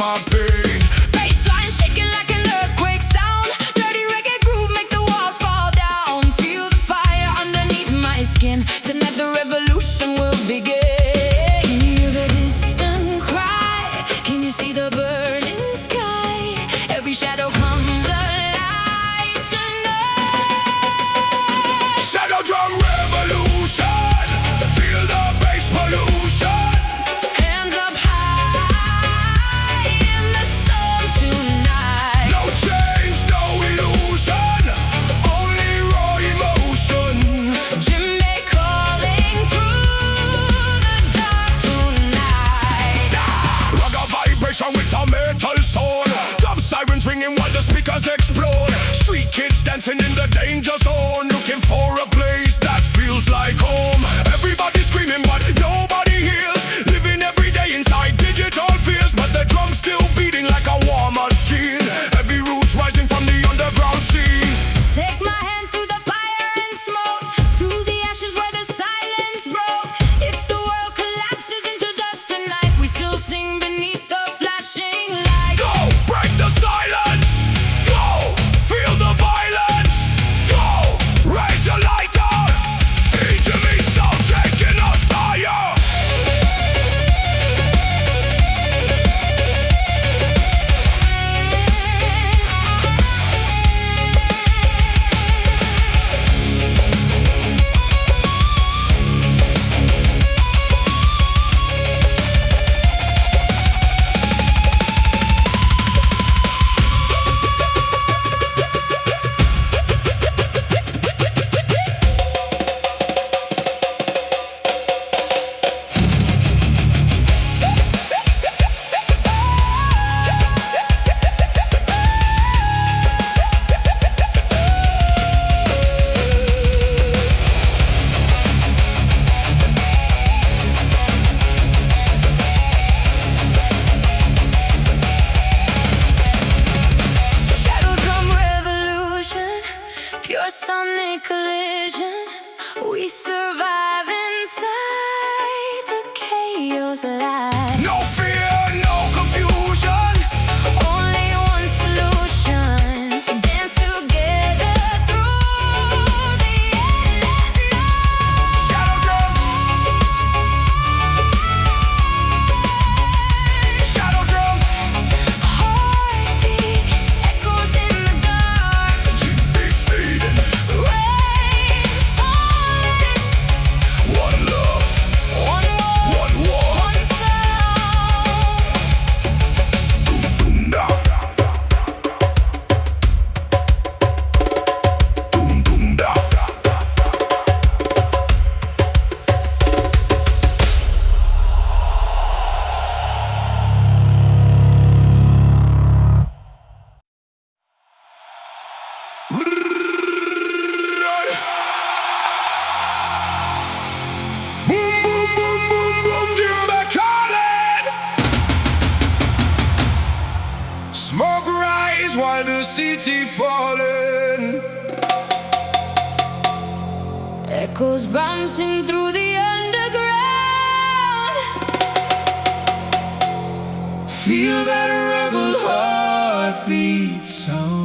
my pain. Bassline shaking like an earthquake sound. Dirty reggae groove make the walls fall down. Feel the fire underneath my skin. Tonight the revolution will begin. Can you hear the distant cry? Can you see the burning sky? Every shadow comes alive tonight. Shadow drum revolution. Feel the bass pollution. Hands up high in the storm tonight. No chains, no illusion. Only raw emotion. Djembe calling through the dark tonight. Ragga vibration with a metal soul. Dub sirens ringing while the speakers explode. Street kids dancing in the danger zone, looking for a place that feels like home. Everybody screaming but nobody hears. Living every day inside digital fears, but the drum's still beating like a war machine. Heavy roots rising from the underground scene. Take my hand through the fire and smoke, through the ashes where the silence broke. If the world collapses into dust tonight, we still sing beneath the flashing light. Go, break the silence. Go, feel the violence. Go, raise your lighter. Into me, sound taking us higher. Shadow drum revolution, pure sonic collision. We survive inside the chaos alive. No fear, no confusion. Only one solution. Dance together through the endless night. Shadow drum. Shadow drum. Heartbeat echoes in the dark. Djembe fading. Rain falling. One love, One world, one war. one sound. Boom da. Boom boom da. Boom boom boom boom boom, Djembe calling. Smoke rise while the city falling. Echoes bouncing through the underground. Feel that rebel heartbeat sound.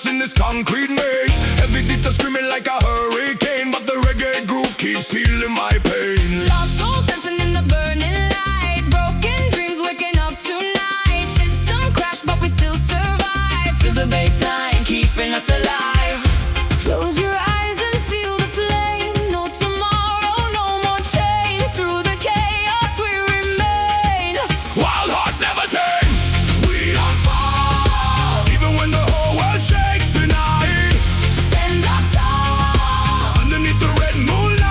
In this concrete maze, every detail screaming like a hurricane, but the reggae groove keeps healing my pain. Lost souls dancing in the burning light. Broken dreams waking up tonight. System crash, but we still survive. Feel the bass line keeping us alive. Close your eyes and feel the flame. No tomorrow, no more chains. Through the chaos we remain. Wild hearts never tame. We don't fall, even when the whole world shakes tonight. Stand up tall. Underneath the red moonlight.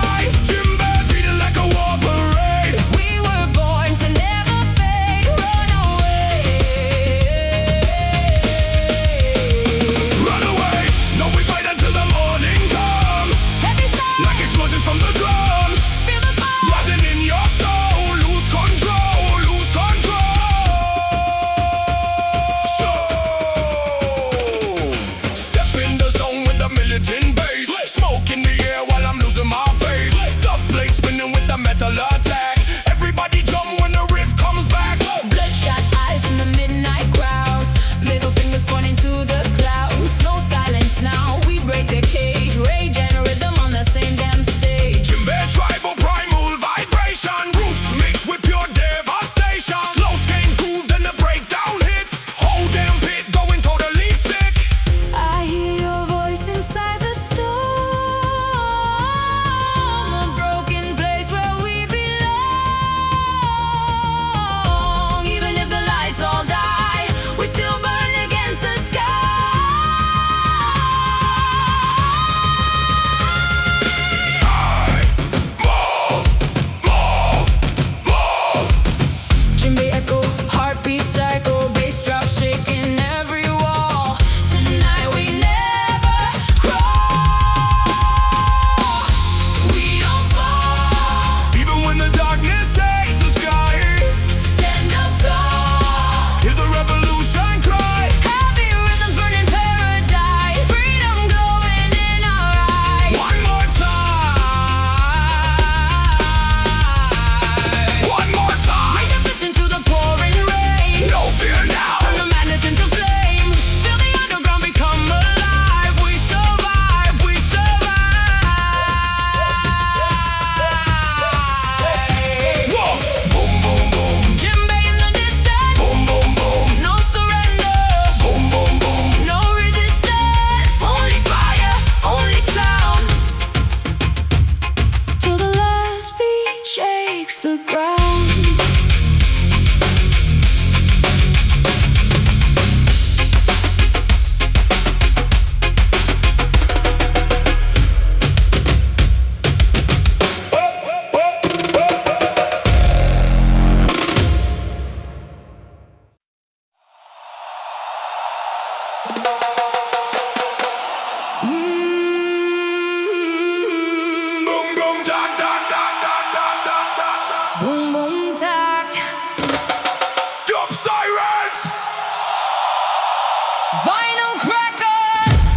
Vinyl cracker,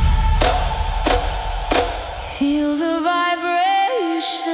feel the vibration.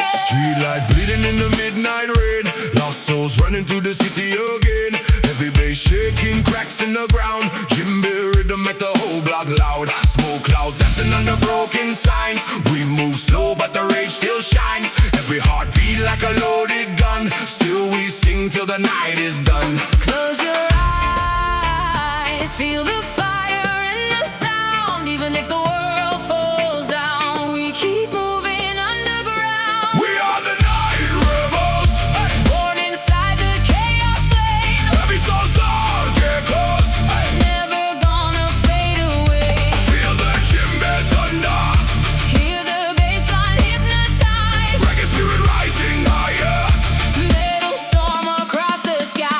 Streetlights bleeding in the midnight rain. Lost souls running through the city again. Heavy bass shaking, cracks in the ground. Djembe rhythm make the whole block loud. Smoke clouds dancing under broken signs. We move slow but the rage still shines. Every heartbeat like a loaded gun. Still we sing till the night is done. Close your eyes, feel the fire and the sound. Even if the world falls down, we keep moving underground. We are the night rebels, Born inside the chaos flames, heavy souls, dark echoes. never gonna fade away. Feel the Djembe thunder, Hear the bassline hypnotize. reggae spirit rising higher. Metal storm across the sky.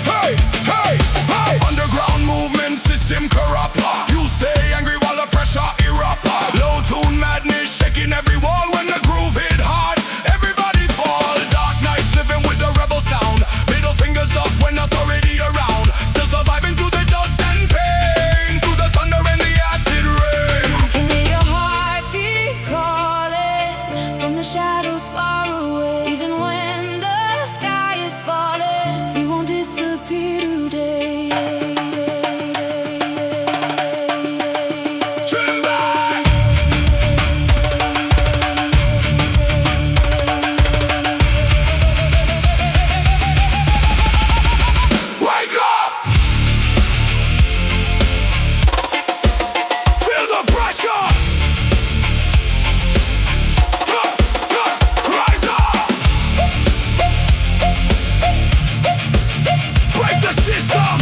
Hey, hey, hey! Underground movement system corrupt. You stay angry while the pressure erupt. Low tune madness shaking every wall when the groove hit hard. Everybody fall. Dark nights living with the rebel sound. Middle fingers up when authority around. Still surviving through the dust and pain. Through the thunder and the acid rain. Can hear your heartbeat calling from the shadows far away. Even when the sky is falling, we won't disappear today. Djembe! Wake up! Feel the pressure! Rise up! Break the system!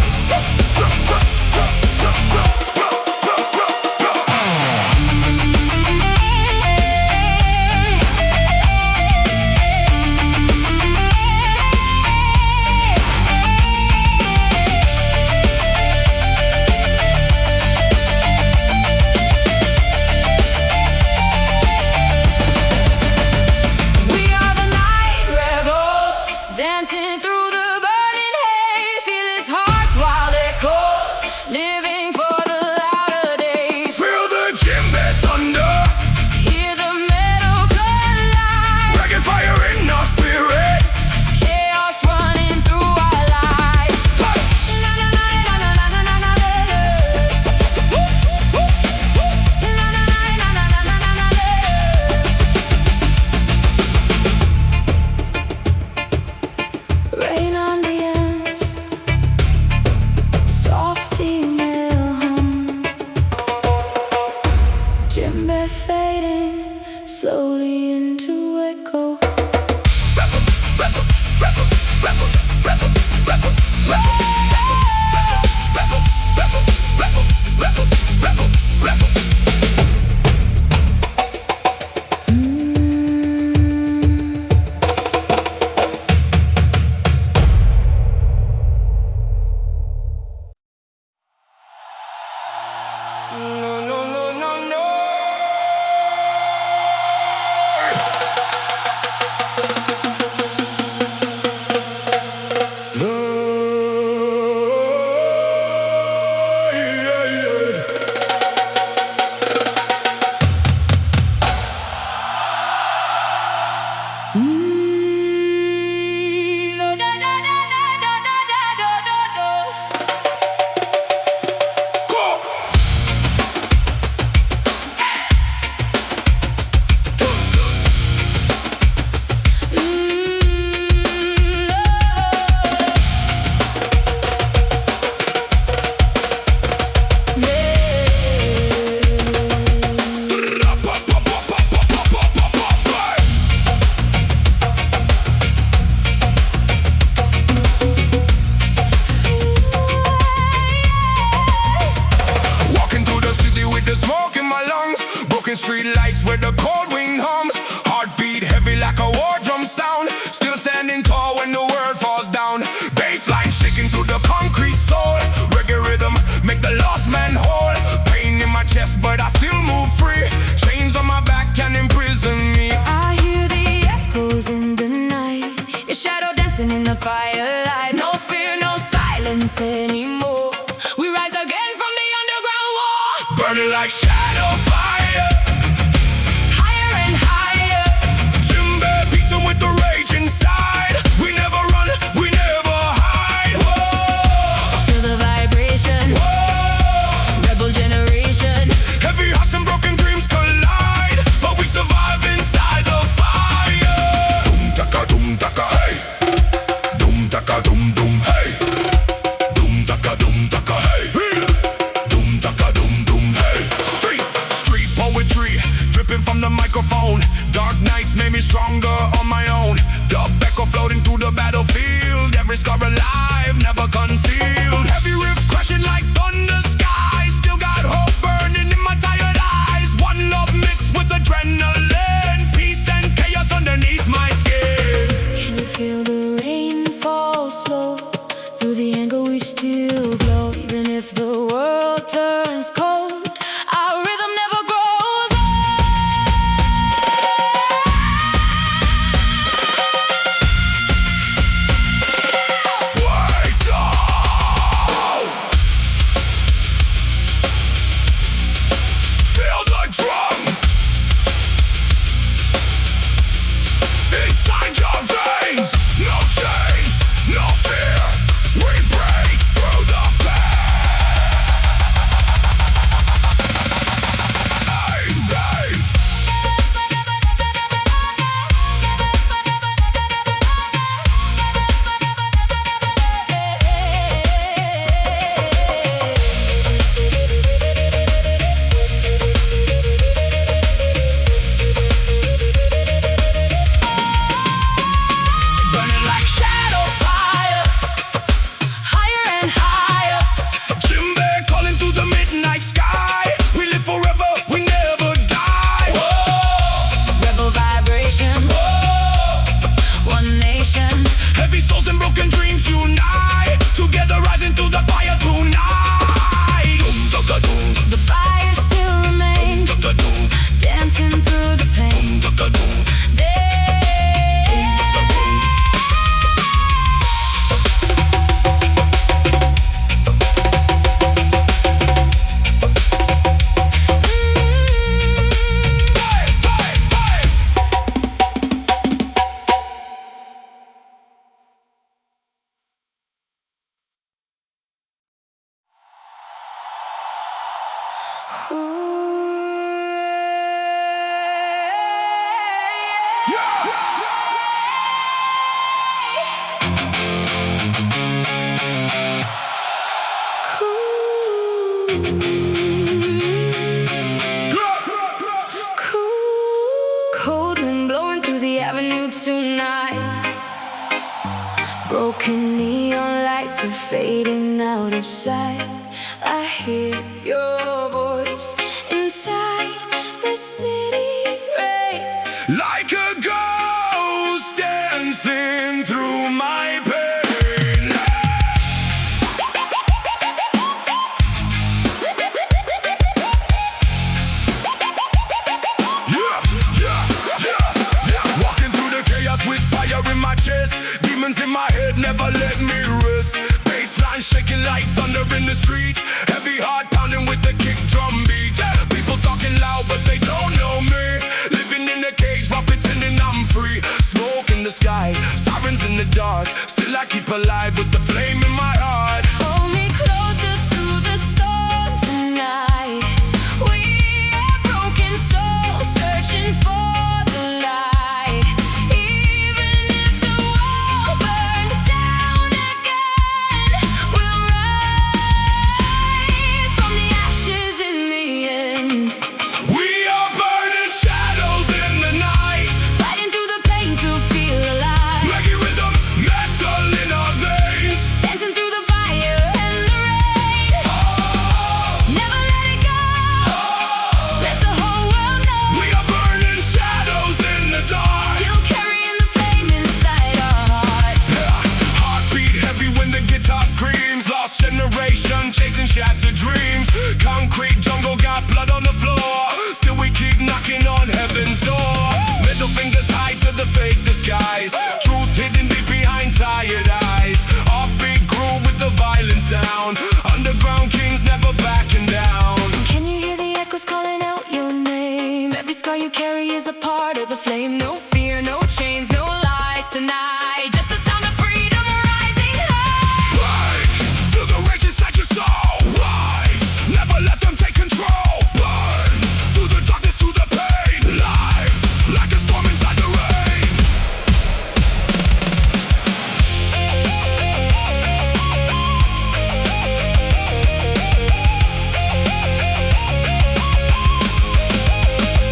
We are the night rebels, dancing through the burning haze. Feel his hearts while they're close, living for the louder days. Feel the Djembe thunder! Hear the metal collide, Reggae fire in our spirit! chaos running through our lives. Rain on the ends, soft email hum. Djembe fading slowly into echo. No, no, no, no, no! broken street lights where the cold wind hums. Heartbeat heavy like a war drum sound. Still standing tall when the world falls down. Bassline shaking through the concrete soul. Reggae rhythm make the lost man whole. Pain in my chest but I still move free. Chains on my back can imprison me. I hear the echoes in the night. Your shadow dancing in the firelight. No fear, no silence anymore. We rise again from the underground war. Burning like shadow fire. Higher and higher. Djembe beats 'em with the rage inside. We never run, we never hide. Whoa. Feel the vibration. Whoa. Rebel generation. Heavy hearts and broken dreams collide, but we survive inside the fire. Doom taka, hey. Doom taka, doom, hey. Doom taka, hey. Doom taka, doom, hey. Street poetry dripping from the microphone. Dark nights made me stronger on my own. Dub echo floating through the battlefield. Every scar alive, never concealed. Heavy riffs crashing like thunder skies. Still got hope burning in my tired eyes. One love mixed with adrenaline. Peace and chaos underneath my skin. Can you feel the rain fall slow? Through the anger we still glow. Even if the world turns cold, our rhythm never grows old. Wait up! Feel the drum inside your veins. No chains, no fear. We break through the pain. Burning like shadow fire. Higher and higher. Djembe calling through the midnight sky. We live forever, we never die. Whoa, Rebel vibration. whoa. One nation. Heavy souls and broken dreams unite. Together rising through the fire tonight. Doom taka doom, The fire still remains. taka doom, Dancing through the pain. taka doom. Cold wind blowing through the avenue tonight. Broken neon lights are fading out of sight. I hear your voice inside the city rain. Like a ghost dancing through my pain. Yeah. Walking through the chaos with fire in my chest. Demons in my head never let me rest. Bassline shaking like thunder in the street. Heavy heart pounding with the kick drum beat. People talking loud but they don't know me. Living in a cage while pretending I'm free. Smoke in the sky, sirens in the dark. Still I keep alive with the flame in my heart. Hold me closer through the storm tonight. We are broken souls searching for the light. Even if the world burns down again, we'll rise from the ashes in the end. We are burning shadows in the night. Fighting through the pain to feel alive. Reggae rhythm, metal in our veins. scar you carry is a part of the flame. No fear, no chains, no lies tonight. Just the sound of freedom rising high. Break through the rage inside your soul. Rise, never let them take control. Burn through the darkness, through the pain. Life like a storm inside the rain.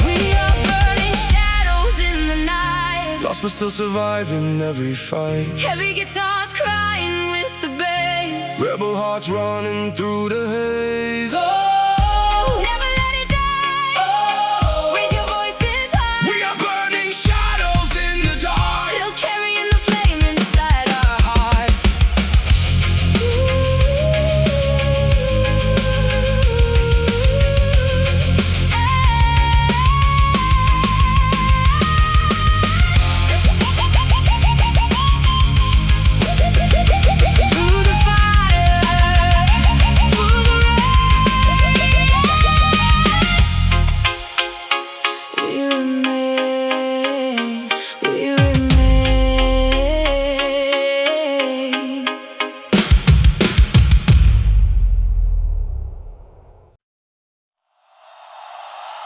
We are burning shadows in the night. Lost but still surviving every fight. Heavy guitars crying with the bass. Rebel hearts running through the haze. Go, never let it die. Raise your voices high. We are burning shadows in the dark. Still carrying the flame inside our hearts. Through the fire, through the rain, we remain, we remain.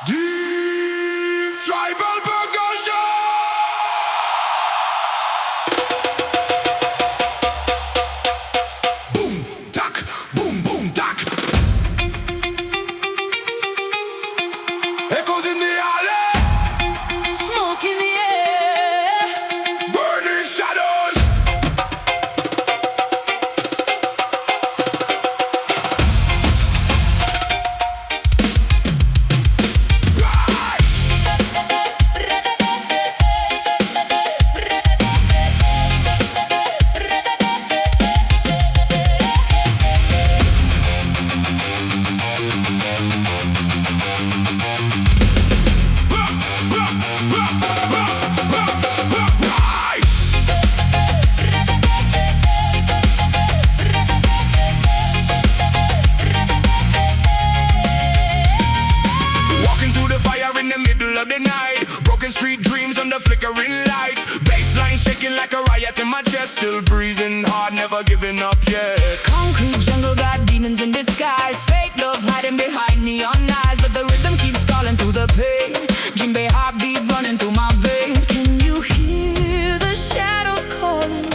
Deep tribal percussion. Boom, tack, boom, boom, tack. Echoes in the alley, Smoke in the air. burning shadows. Rise. Rise. Walking through the fire in the middle of the night. Broken street dreams under flickering lights. Baseline shaking like a riot in my chest. Still breathing hard, never giving up yet. Concrete jungle got demons in disguise. Fake love hiding behind neon eyes. But the rhythm keeps calling through the pain. Djembe heartbeat running through my veins. Can you hear the shadows calling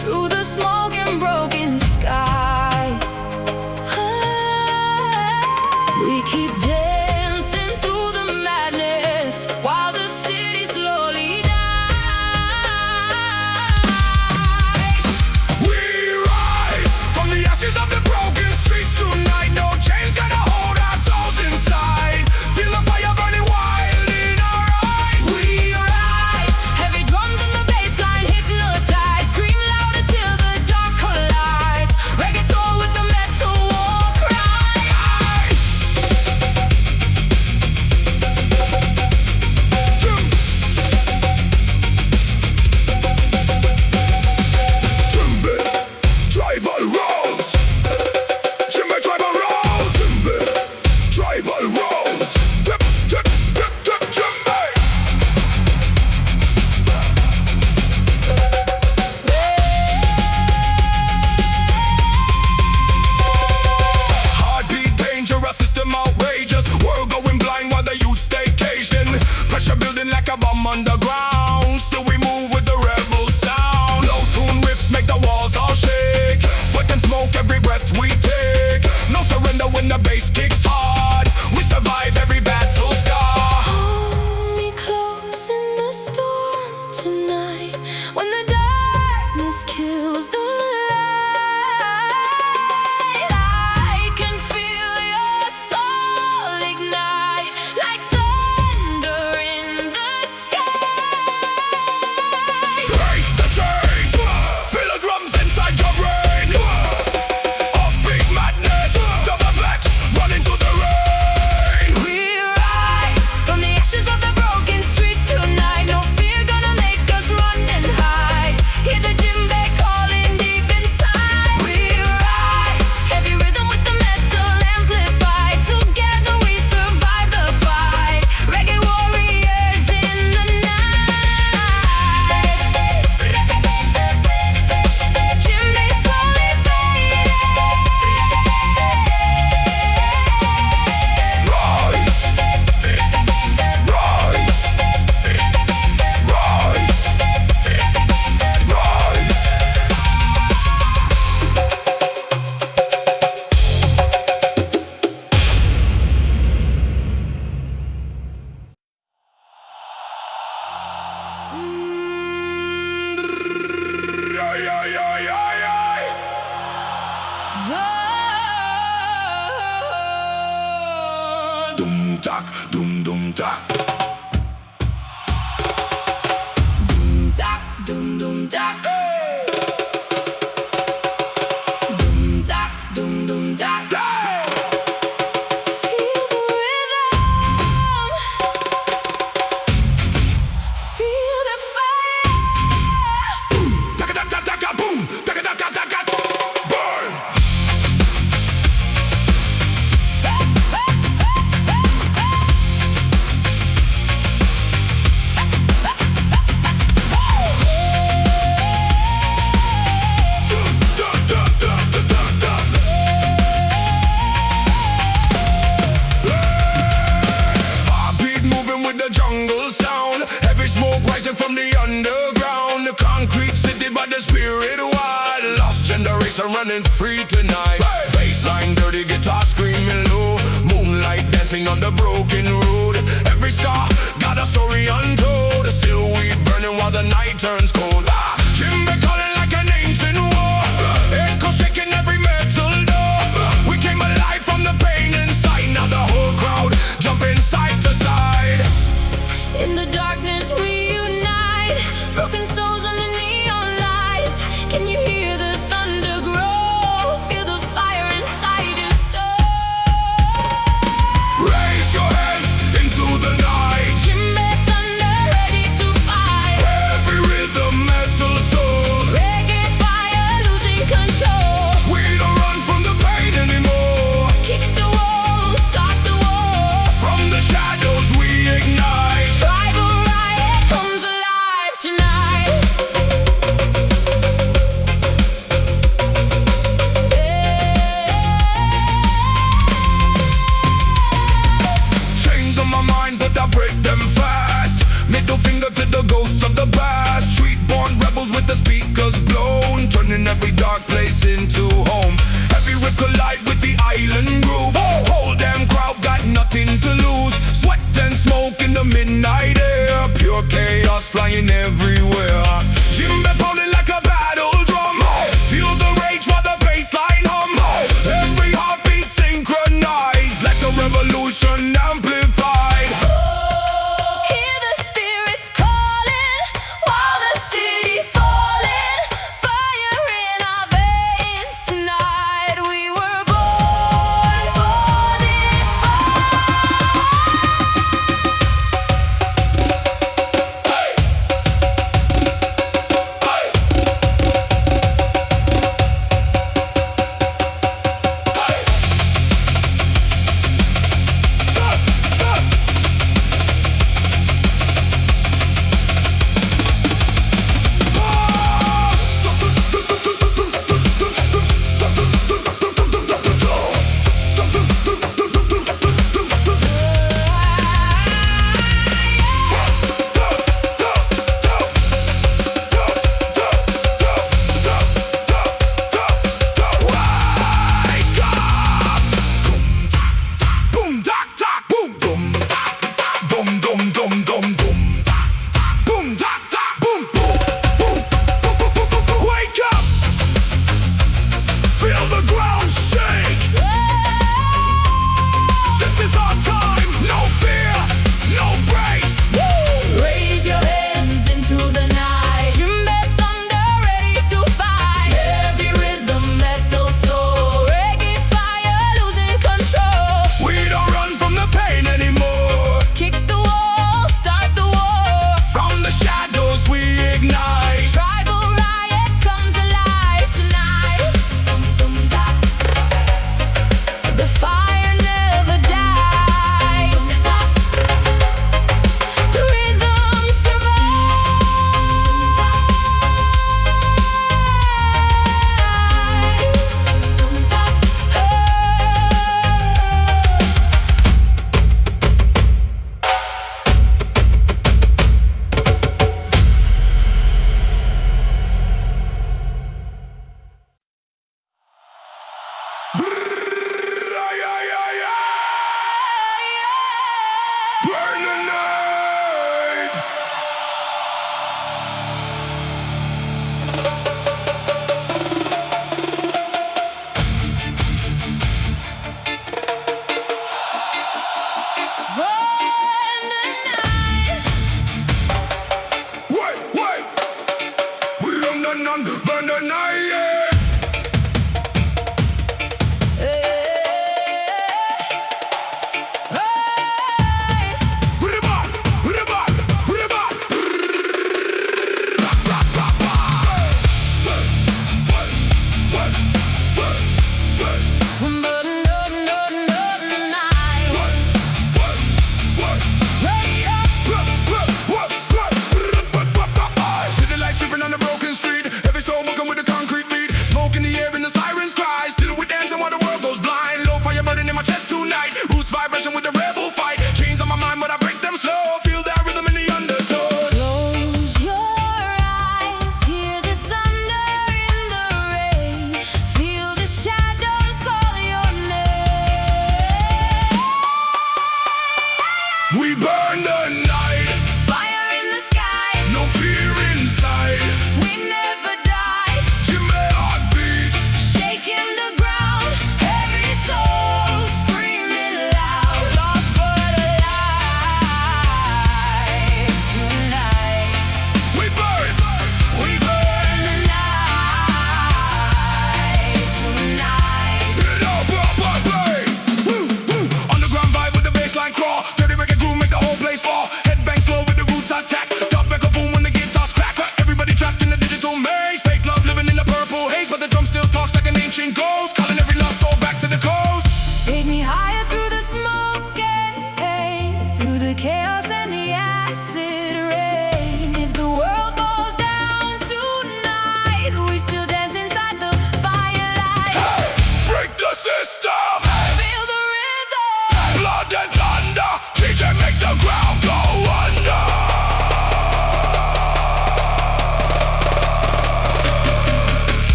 through the smoke and broken skies? We keep dancing through the madness while the city slowly dies. We rise from the ashes of the broken streets tonight. No chains gonna hold our souls inside. Feel the fire burning wild in our eyes. We rise, heavy drums and the bass line hypnotize. Scream louder till the dark collides. Reggae soul with the metal war cry. Djembe, tribal rolls. Djembe, tribal rolls. Djembe, tribal rolls. Djembe. Heartbeat dangerous, system outrageous. World going blind while the youth stay caged in. Pressure building like a bomb underground. Still we move with the rebel sound. Low tune riffs make the walls all shake. Sweat and smoke every breath we take. No surrender when the bass kicks hard. We survive every battle scar. Hold me close in the storm tonight. When the darkness kills the light, I can feel your soul ignite like thunder in the sky. Break the chains. Feel the drums inside your brain. Offbeat madness. Double vex running through the dak. Doom dak, doom doom dak. Feel the rhythm. Feel the fire. Taka taka taka boom, taka taka taka burn. Heartbeat moving with the jungle sound. Heavy smoke rising from the underground. The concrete city, but the spirit wild. Lost generation running free tonight. Bassline, dirty guitar screaming low. Moonlight dancing on the broken road. Every star got a story untold. Still we burning while the night turns cold. Djembe calling like an ancient war. Echo shaking every metal door. We came alive from the pain inside. Now the whole crowd jumping side to side. In the darkness we unite. Broken souls under neon lights. Can you hear the thunder grow? Feel the fire inside your soul. Raise your hands into the night. Djembe thunder ready to fight. Every rhythm, metal soul. Reggae fire losing control. We don't run from the pain anymore. Kick the walls, start the war. From the shadows we ignite. Tribal riot comes alive tonight. Chains on my mind, but I break them fast. Middle finger to the ghosts of the past. Street-born rebels with the speakers blown, turning every dark place into home. Every rip collide with the island groove. Whole damn crowd got nothing to lose. Sweat and smoke in the midnight air. Pure chaos flying everywhere. Djembe pounding like a battle drum. Feel the rage while the bassline hum. Every heartbeat synchronized. Let the revolution amplified. Hear the spirits calling while the city falling. Fire in our veins tonight. We were born for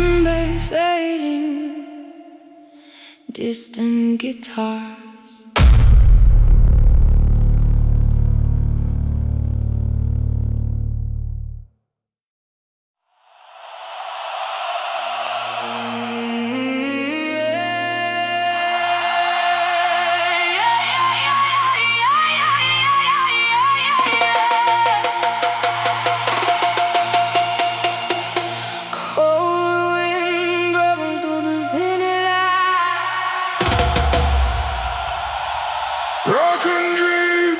Djembe fading, distant guitar. Rock and dream.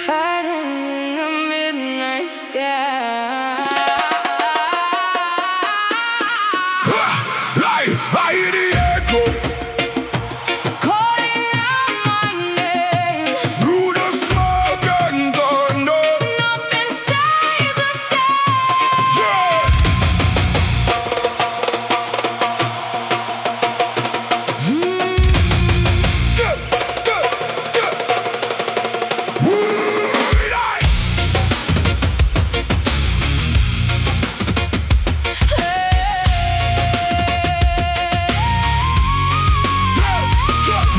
Hiding in the midnight sky. I hear the echoes Calling out my name. through the smoke and thunder. Nothing stays the same. Yeah.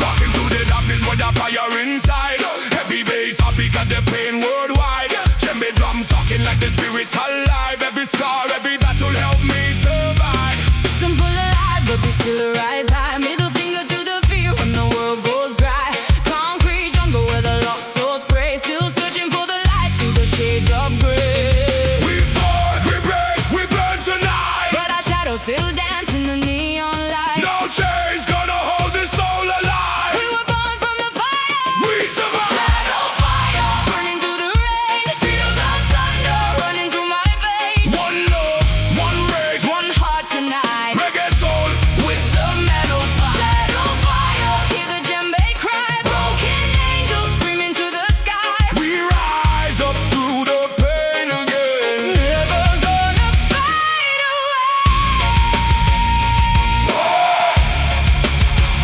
Walking through the darkness with a fire inside. Heavy bass, happy got the pain worldwide. Djembe drums talking like the spirit's alive. Every scar, every battle help me survive. System full of lies, but they still rise high. Middle finger to the fear when the world goes dry. Concrete jungle where the lost souls pray. Still searching for the light through the shades of gray. We fall, we break, we burn tonight. But our shadows still dance in the neon light. No chains gonna hold this soul alive. We were born from the fire. We survive. Shadow fire, burning through the rain. Feel the thunder running through my veins. One love, one rage, One heart tonight reggae soul. with the metal fire. Shadow fire, hear the djembe cry. Broken angels screaming to the sky. We rise up through the pain again. Never gonna fade away.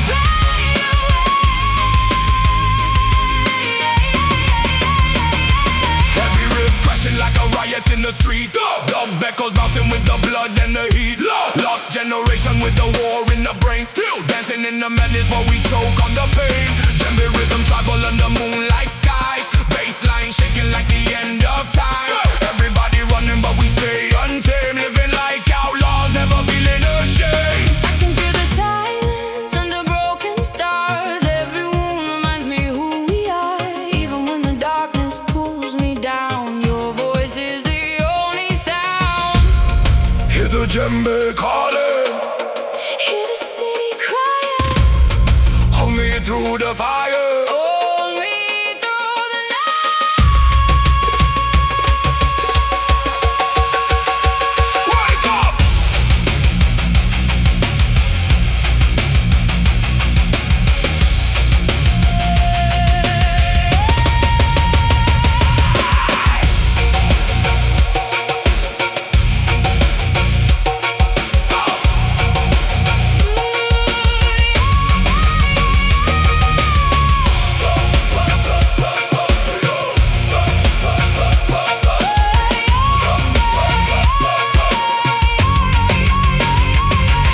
Fade Heavy riffs crashing like a riot in the street. Dub echoes bouncing with the blood and the heat. Lost generation with the war in the brain. Still dancing in the madness while we choke on the pain. Djembe rhythm travel under moonlight skies. Bassline shaking like the end of time. Everybody running but we stay untamed. Living like outlaws, never feeling ashamed. I can feel the silence under broken stars. Every wound reminds me who we are. Even when the darkness pulls me down, your voice is the only sound. Hear the djembe calling. Hear the city crying. Hold me through the fire. Hold me through the night. Wake up!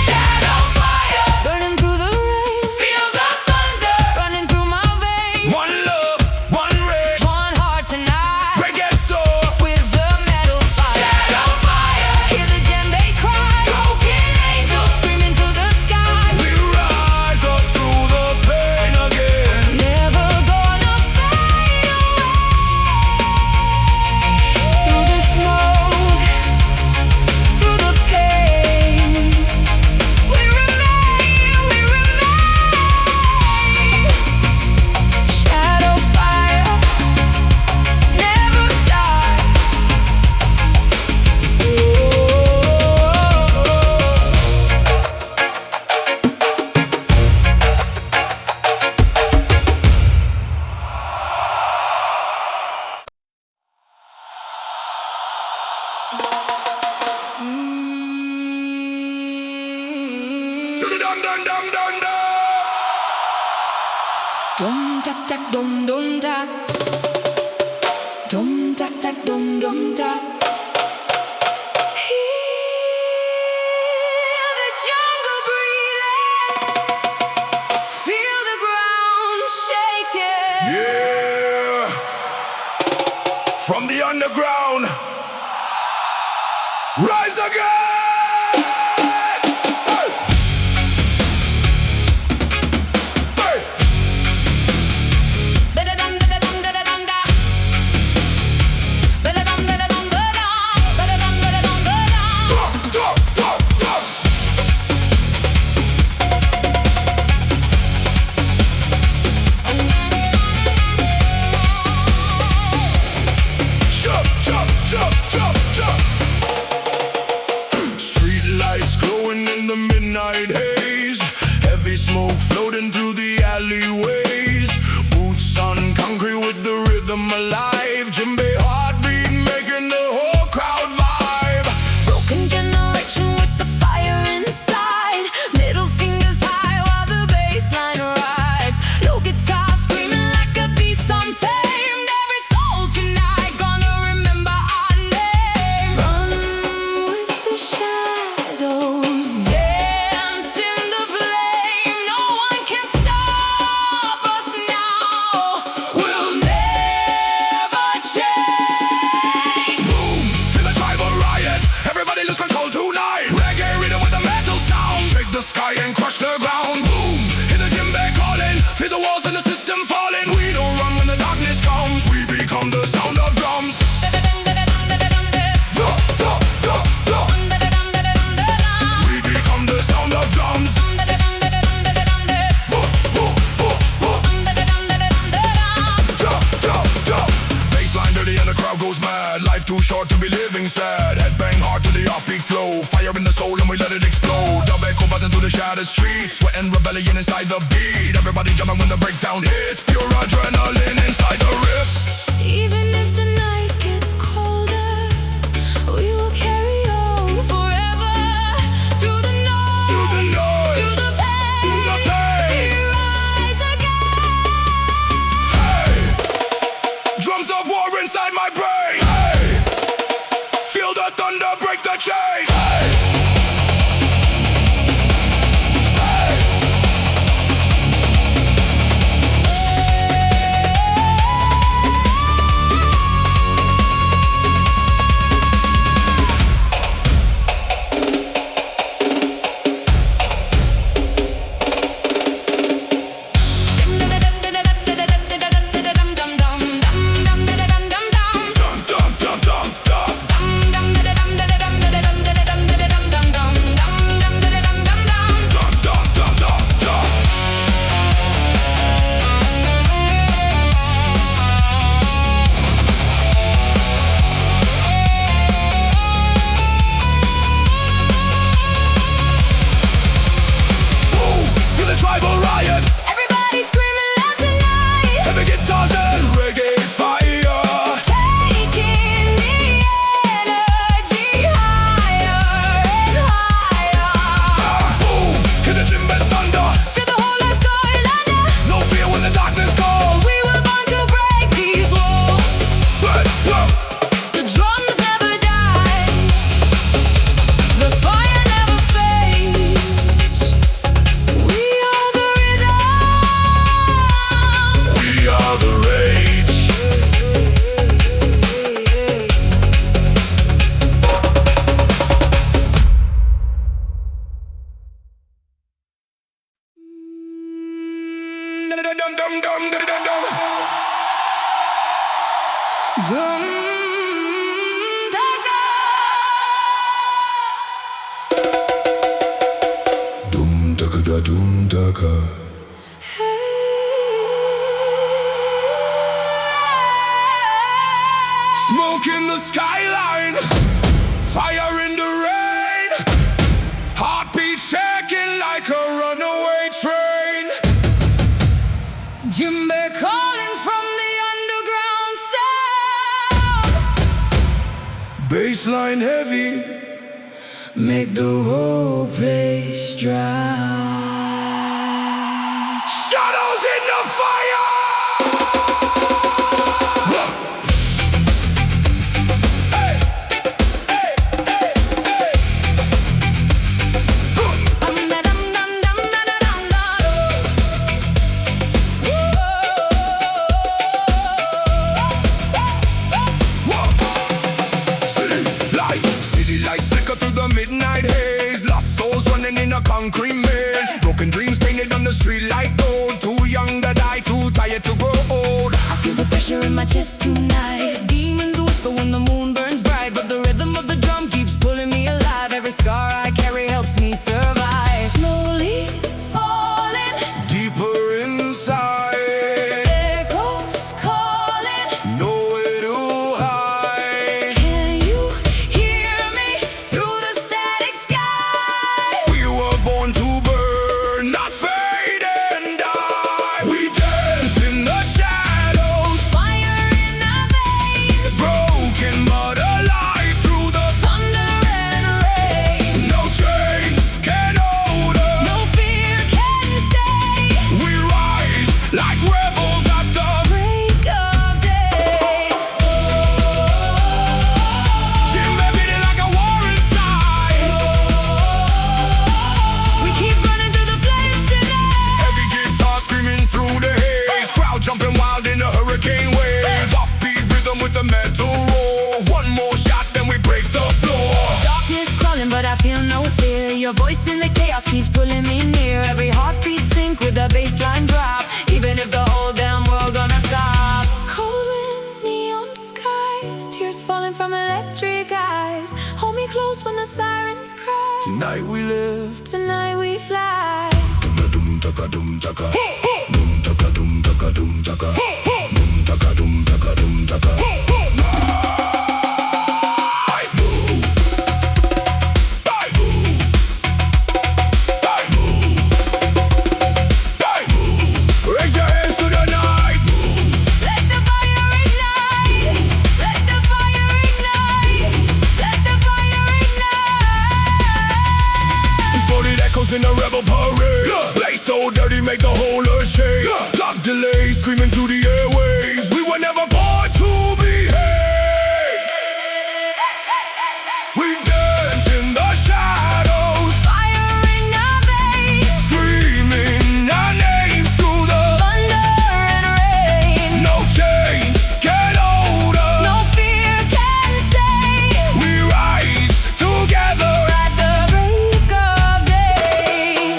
Shadow fire, burning through the rain. Feel the thunder running through my veins. One love, one rage, One heart tonight reggae soul. with the metal fire. Shadow fire, hear the djembe cry. Broken angels screaming to the sky. We rise up through the pain again. Never gonna fade away. Through the smoke, through the pain, we remain, we remain. Shadow fire never dies. Dum dum dum dum dum. Dum tak tak dum dum tak. Dum tak tak dum dum tak. Hear the underground. Rise again! Hey! Hey! Jump, jump, jump, jump, jump. Street lights glowing in the midnight haze. Heavy smoke floating through the alleyways. Boots on concrete with the rhythm alive. Djembe heartbeat making the whole crowd vibe. Broken generation with the fire inside. Middle fingers high while the bass line rides. Low guitar screaming like a beast untamed. Every soul tonight gonna remember our name. Run with the shadows, dance in the flame. No one can stop us now. We'll never change. Boom, feel the tribal riot. Everybody lose control tonight. Reggae rhythm with a metal sound. Shake the sky and crush the ground. Boom, hear the Djembe calling. Feel the walls and the system falling. We don't run when the darkness comes. We become the sound of drums. Duh, duh, duh, duh. We become the sound of drums. Whoa, whoa, whoa, whoa. Duh, duh, duh. Bassline dirty and the crowd goes mad. Life too short to be living sad. Headbang hard to the offbeat flow. Fire in the soul and we let it explode. Dub echo buzzing through the shattered streets. Sweat and rebellion inside the beat. Everybody jumping when the breakdown hits. Pure adrenaline inside the riff. Even if the night gets colder, we will carry on forever. Through the noise, Through the noise, through the pain, through the pain. we rise again. Hey, drums of war inside my brain. Hey, feel the thunder break the chain. Hey, hey. Dum, dum, dum, dum, dum. Dum, dum, dum, dum, dum. Boom, feel the tribal riot. Everybody screaming loud tonight, Heavy guitars and reggae fire. taking the energy higher and higher. Boom, hear the Djembe thunder. Feel the whole earth going under. No fear when the darkness calls. We were born to break these walls. Hey, whoa. The drums never die. The fire never fades. We are the rhythm. We are the rage. Dum, dum, dum, dum, dum, dum. Dum, da, da. Dum, daka, da, dum, daka. Smoke in the skyline. Fire in the rain. Heartbeat shaking like a runaway train. Djembe calling from the underground sound. Bassline heavy. Make the whole place drown. Shadows in the fire. Hey, hey, hey, hey. Dum, da, dum, dum, dum, da, da, dum, da. Whoa. concrete maze. Broken dreams painted on the street like gold. Too young to die, too tired to grow old. I feel the pressure in my chest tonight. Demons whisper when the moon burns bright, but the rhythm of the drum keeps pulling me alive. Every scar I carry helps me survive. Slowly falling, Deeper inside, echoes calling. nowhere to hide. Can you hear me through the static sky? We were born to burn, not fade and die. We dance in the shadows, Fire in our veins, broken but alive through the thunder and rain. no chains can hold us. No fear can stay. We rise like rebels at the Break of day. Djembe beating like a war inside. We keep running through the flames tonight. Heavy guitar screaming through the haze. Crowd jumping wild in the hurricane wave. Offbeat rhythm with the metal roar. One more shot, then we break the floor. Darkness crawling, but I feel no fear. Your voice in the chaos keeps pulling me near. Every heartbeat sync with the bassline drop. Even if the whole damn world gonna stop. Cold wind, neon skies, tears falling from electric eyes. Hold me close when the sirens cry. Tonight we live. Tonight we fly. Dum taka dum taka. Dum taka dum taka dum taka. Dum taka dum taka dum taka. I move. I move. I move. I move. Raise your hands to the night. Let the fire ignite. Let the fire ignite. Let the fire ignite. Floated echoes in the rebel parade. Play so dirty, make the whole earth shake. Clock delay, screaming through the airwaves. We were never born to behave. We dance in the shadows, Fire in our veins. screaming our names through the Thunder and rain. no change can hold us. No fear can stay. We rise together. At the break of day.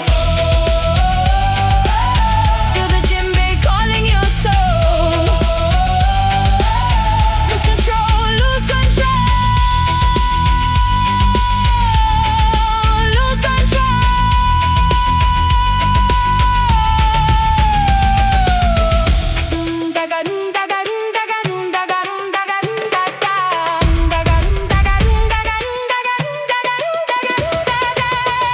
Feel the djembe calling your soul. Lose control, lose control. Lose control. Daga dum daga dum daga dum daga dum daga dum daga daga dum daga dum daga dum daga dum daga dum daga dum daga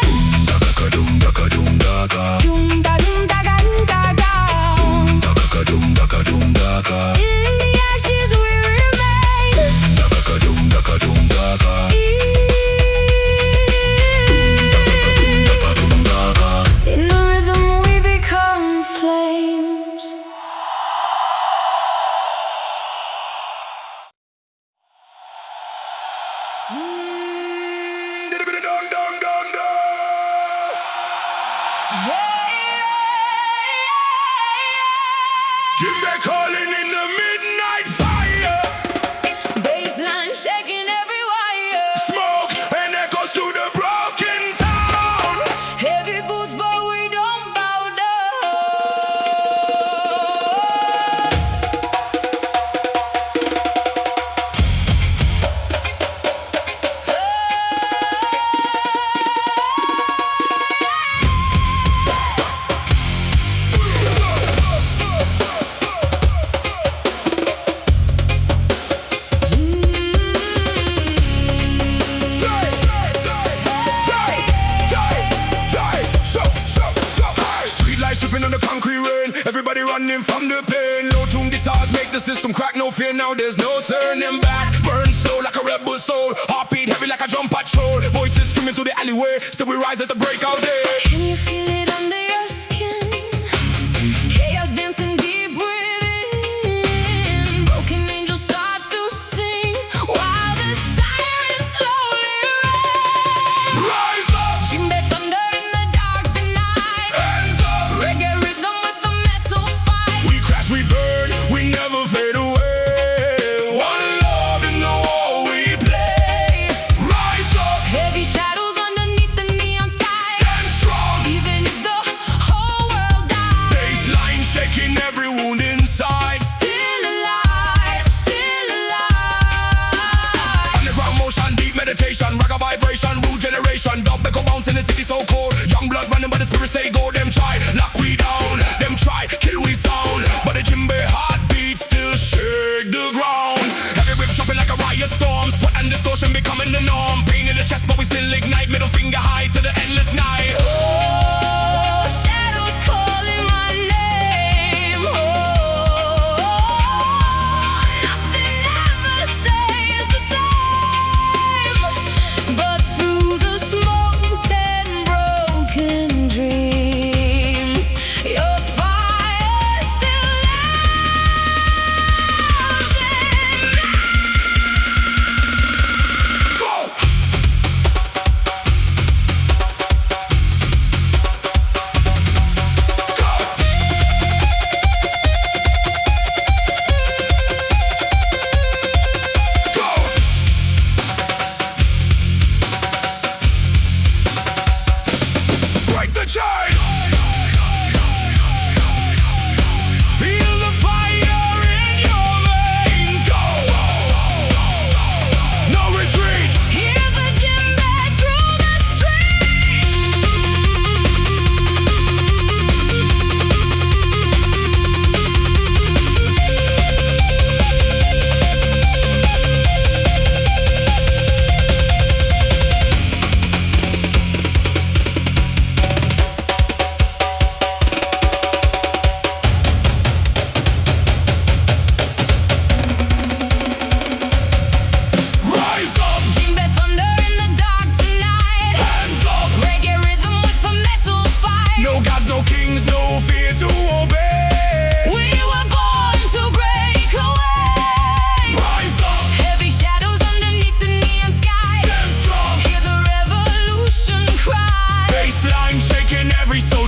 Dum daka dum daka. dum da dum daga dum daga. Daka dum daka dum daka. In the ashes we remain. Daka dum daka dum daka. In the rhythm we become flames. Djembe calling in the midnight fire. Baseline shaking every wire. Smoke and echoes to the broken town. Heavy boots, but we don't bow down. Street lights dripping on the concrete rain. Everybody running from the pain. Low tune guitars make the system crack. No fear now, there's no turning back. Burn slow like a rebel soul. Heartbeat heavy like a drum patrol. Voices screaming through the alleyway. Still we rise at the breakout day. Can you feel it under your skin? Chaos dancing deep within. Broken angels start to sing while the sirens slowly ring. Rise up, Djembe thunder in the dark tonight. hands up. Reggae rhythm with the metal fight. We crash, we burn, we never fade away. One love in the war we play. Rise up, Heavy shadows underneath the neon sky. stand strong.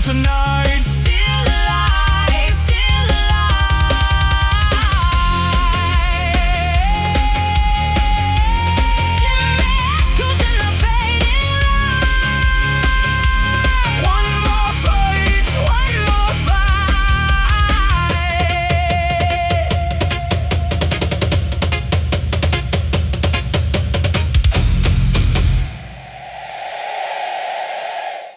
tonight.